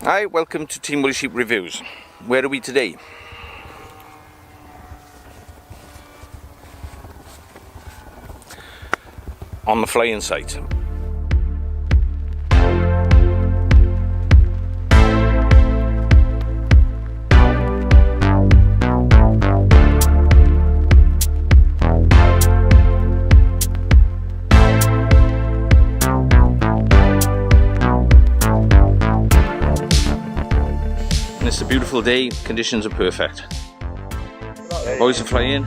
Hi, welcome to Team Woolly Sheep Reviews. Where are we today? On the flying site. It's a beautiful day, conditions are perfect. Boys are flying.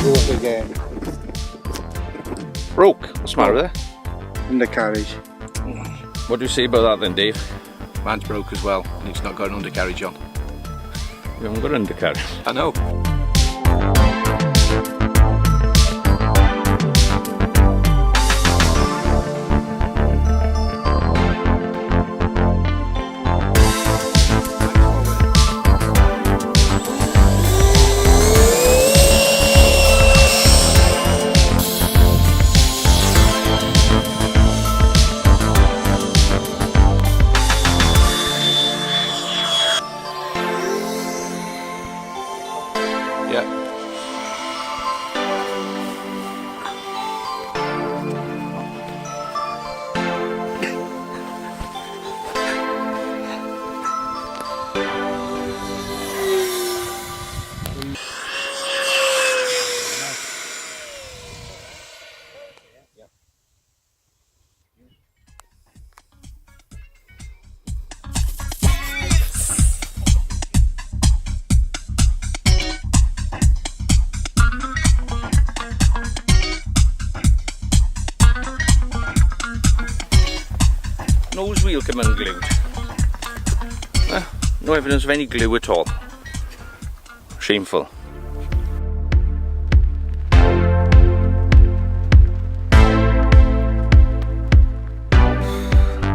Broke again. Broke? What's the matter with it? Undercarriage. What do you say about that then, Dave? Mine's broke as well, and it's not got an undercarriage on. You haven't got an undercarriage. I know. Yeah. Nose wheel came unglued. No evidence of any glue at all. Shameful.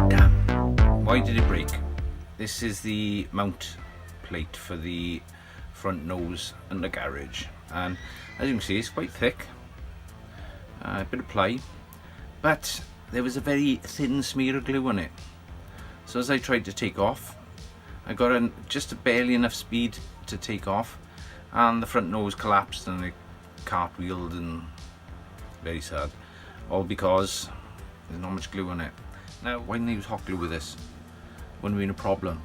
Damn. Why did it break? This is the mount plate for the front nose undercarriage, and as you can see it's quite thick. A bit of ply, but there was a very thin smear of glue on it. So as I tried to take off, I got just barely enough speed to take off, and the front nose collapsed and it cartwheeled, and very sad. All because there's not much glue on it. Now, why didn't I use hot glue with this? Wouldn't have been a problem.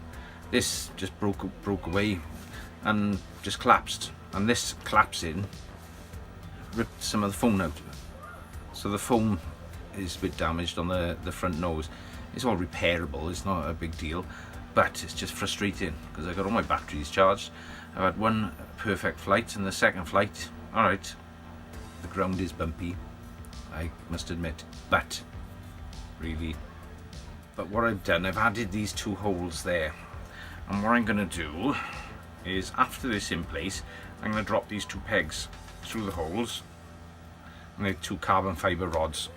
This just broke away and just collapsed, and this collapsing ripped some of the foam out. So the foam is a bit damaged on the front nose. It's all repairable, it's not a big deal, but it's just frustrating because I got all my batteries charged. I've had one perfect flight, and the second flight, alright, the ground is bumpy, I must admit, but what I've done, I've added these two holes there, and what I'm going to do is, after this in place, I'm going to drop these two pegs through the holes, and they're two carbon fibre rods,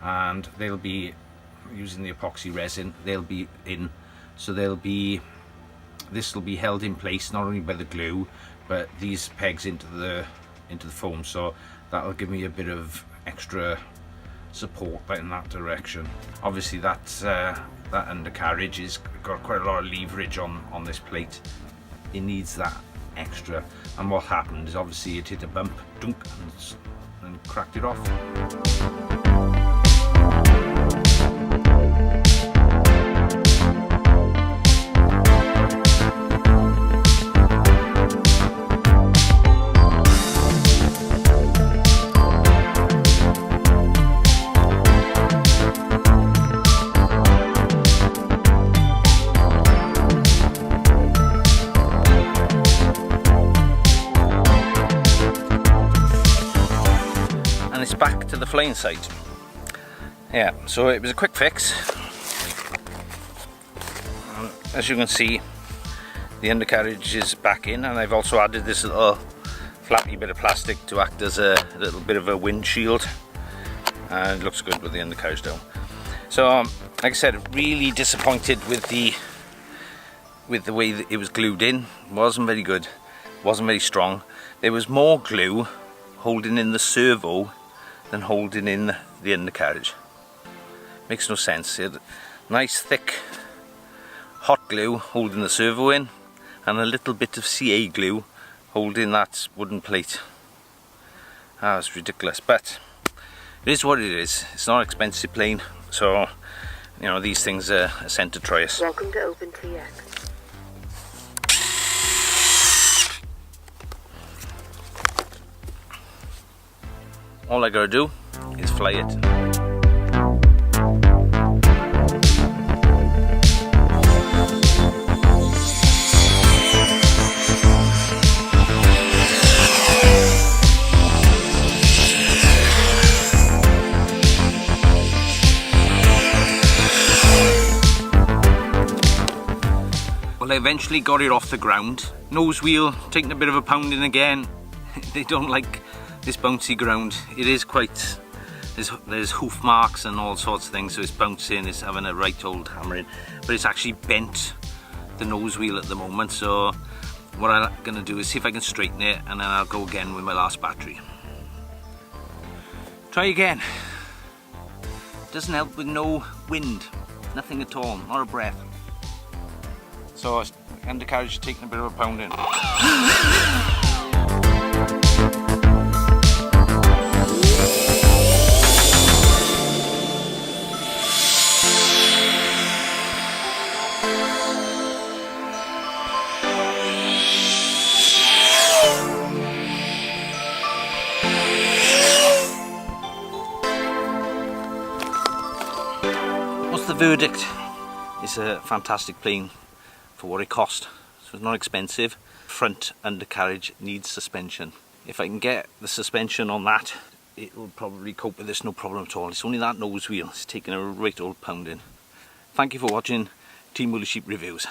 and they'll be using the epoxy resin. They'll be in, so this will be held in place not only by the glue, but these pegs into the foam, so that'll give me a bit of extra support in that direction. Obviously that undercarriage has got quite a lot of leverage on this plate. It needs that extra, and what happened is obviously it hit a bump, dunk, and cracked it off. And it's back to the flying site. Yeah, so it was a quick fix. As you can see, the undercarriage is back in, and I've also added this little flappy bit of plastic to act as a little bit of a windshield, and it looks good with the undercarriage down. So like I said, really disappointed with the with the way that it was glued in, wasn't very good, wasn't very strong. There was more glue holding in the servo than holding in the undercarriage. Makes no sense. It had nice thick hot glue holding the servo in and a little bit of CA glue holding that wooden plate. Ah, it's ridiculous, but it is what it is. It's not an expensive plane, so you know, these things are sent to try us. Welcome to OpenTX. All I gotta do is fly it. Well, I eventually got it off the ground. Nose wheel taking a bit of a pounding again. They don't like this bouncy ground. It is quite, there's hoof marks and all sorts of things, so it's bouncing, it's having a right old hammering, but it's actually bent the nose wheel at the moment. So what I'm gonna do is see if I can straighten it, and then I'll go again with my last battery. Try again. Doesn't help with no wind, nothing at all, not a breath. So undercarriage taking a bit of a pounding. What's the verdict? It's a fantastic plane for what it cost. So it's not expensive. Front undercarriage needs suspension. If I can get the suspension on that, it will probably cope with this no problem at all. It's only that nose wheel, it's taking a right old pounding. Thank you for watching Team Woolly Sheep Reviews.